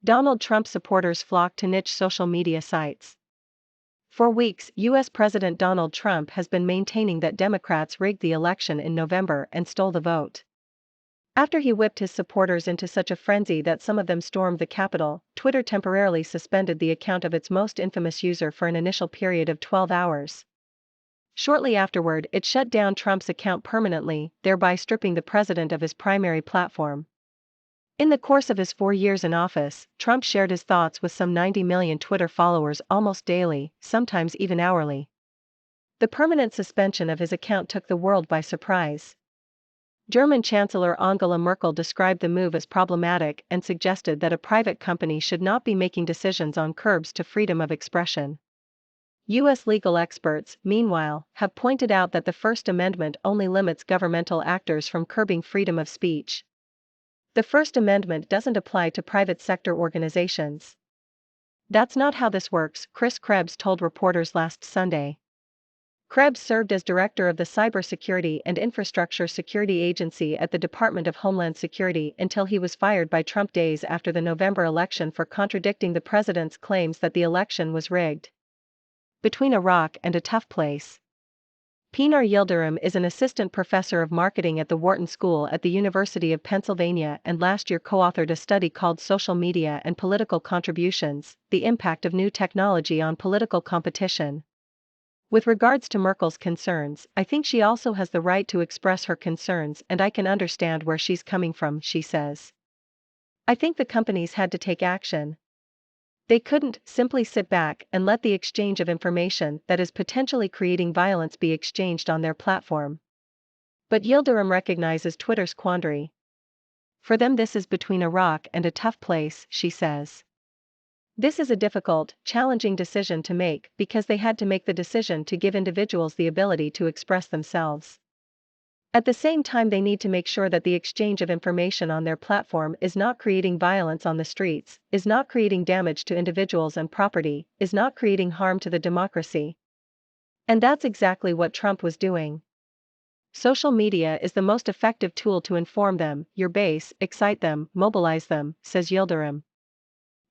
Donald Trump supporters flock to niche social media sites. For weeks, U.S. President Donald Trump has been maintaining that Democrats rigged the election in November and stole the vote. After he whipped his supporters into such a frenzy that some of them stormed the Capitol, Twitter temporarily suspended the account of its most infamous user for an initial period of 12 hours. Shortly afterward, it shut down Trump's account permanently, thereby stripping the president of his primary platform. In the course of his 4 years in office, Trump shared his thoughts with some 90 million Twitter followers almost daily, sometimes even hourly. The permanent suspension of his account took the world by surprise. German Chancellor Angela Merkel described the move as problematic and suggested that a private company should not be making decisions on curbs to freedom of expression. U.S. legal experts, meanwhile, have pointed out that the First Amendment only limits governmental actors from curbing freedom of speech. The First Amendment doesn't apply to private sector organizations. That's not how this works, Chris Krebs told reporters last Sunday. Krebs served as director of the Cybersecurity and Infrastructure Security Agency at the Department of Homeland Security until he was fired by Trump days after the November election for contradicting the president's claims that the election was rigged. Between a rock and a tough place. Pinar Yildirim is an assistant professor of marketing at the Wharton School at the University of Pennsylvania and last year co-authored a study called Social Media and Political Contributions: The Impact of New Technology on Political Competition. With regards to Merkel's concerns, I think she also has the right to express her concerns and I can understand where she's coming from, she says. I think the companies had to take action. They couldn't simply sit back and let the exchange of information that is potentially creating violence be exchanged on their platform. But Yildirim recognizes Twitter's quandary. For them, this is between a rock and a tough place, she says. This is a difficult, challenging decision to make because they had to make the decision to give individuals the ability to express themselves. At the same time, they need to make sure that the exchange of information on their platform is not creating violence on the streets, is not creating damage to individuals and property, is not creating harm to the democracy. And that's exactly what Trump was doing. Social media is the most effective tool to inform them, your base, excite them, mobilize them, says Yildirim.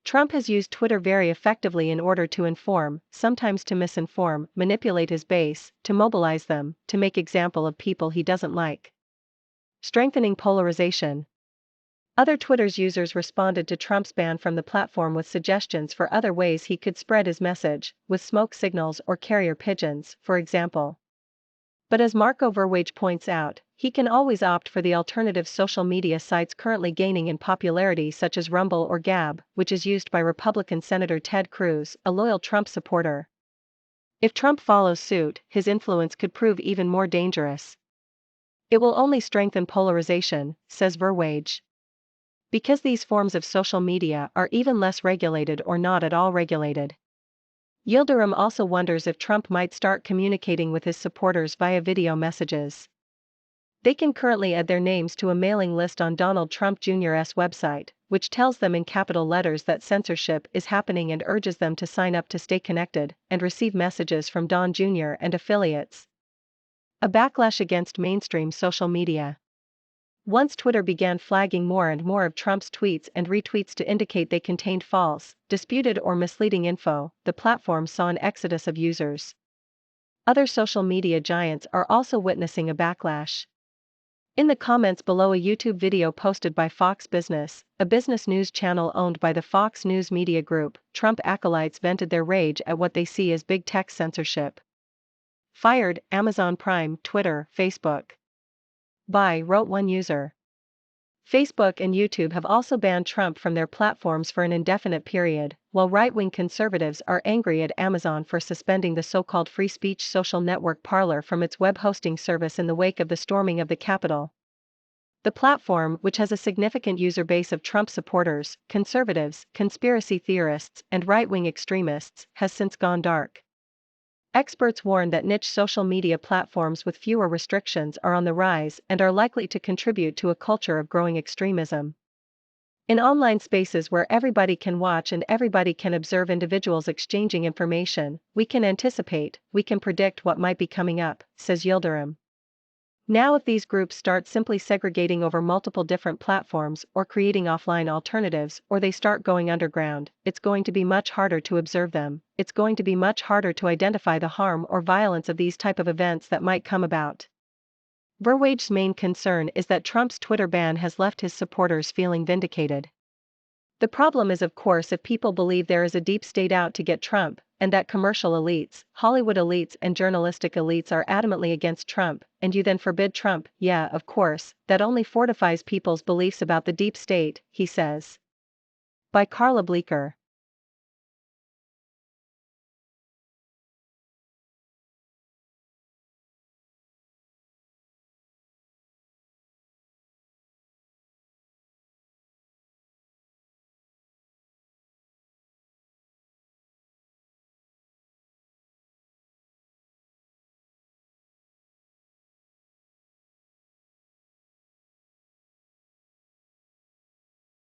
Trump has used Twitter very effectively in order to inform, sometimes to misinform, manipulate his base, to mobilize them, to make example of people he doesn't like. Strengthening polarization. Other Twitter's users responded to Trump's ban from the platform with suggestions for other ways he could spread his message, with smoke signals or carrier pigeons, for example. But as Marco Verwage points out, he can always opt for the alternative social media sites currently gaining in popularity, such as Rumble or Gab, which is used by Republican Senator Ted Cruz, a loyal Trump supporter. If Trump follows suit, his influence could prove even more dangerous. It will only strengthen polarization, says Verwage. Because these forms of social media are even less regulated or not at all regulated. Yildirim also wonders if Trump might start communicating with his supporters via video messages. They can currently add their names to a mailing list on Donald Trump Jr.'s website, which tells them in capital letters that censorship is happening and urges them to sign up to stay connected and receive messages from Don Jr. and affiliates. A backlash against mainstream social media. Once Twitter began flagging more and more of Trump's tweets and retweets to indicate they contained false, disputed or misleading info, the platform saw an exodus of users. Other social media giants are also witnessing a backlash. In the comments below a YouTube video posted by Fox Business, a business news channel owned by the Fox News Media Group, Trump acolytes vented their rage at what they see as big tech censorship. Fired, Amazon Prime, Twitter, Facebook. Wrote one user. Facebook and YouTube have also banned Trump from their platforms for an indefinite period, while right-wing conservatives are angry at Amazon for suspending the so-called free speech social network Parler from its web hosting service in the wake of the storming of the Capitol. The platform, which has a significant user base of Trump supporters, conservatives, conspiracy theorists, and right-wing extremists, has since gone dark. Experts warn that niche social media platforms with fewer restrictions are on the rise and are likely to contribute to a culture of growing extremism. In online spaces where everybody can watch and everybody can observe individuals exchanging information, we can anticipate, we can predict what might be coming up, says Yildirim. Now if these groups start simply segregating over multiple different platforms or creating offline alternatives, or they start going underground, it's going to be much harder to observe them. It's going to be much harder to identify the harm or violence of these type of events that might come about. Verwage's main concern is that Trump's Twitter ban has left his supporters feeling vindicated. The problem is, of course, if people believe there is a deep state out to get Trump, and that commercial elites, Hollywood elites, and journalistic elites are adamantly against Trump, and you then forbid Trump, yeah, of course, that only fortifies people's beliefs about the deep state, he says. By Carla Bleeker.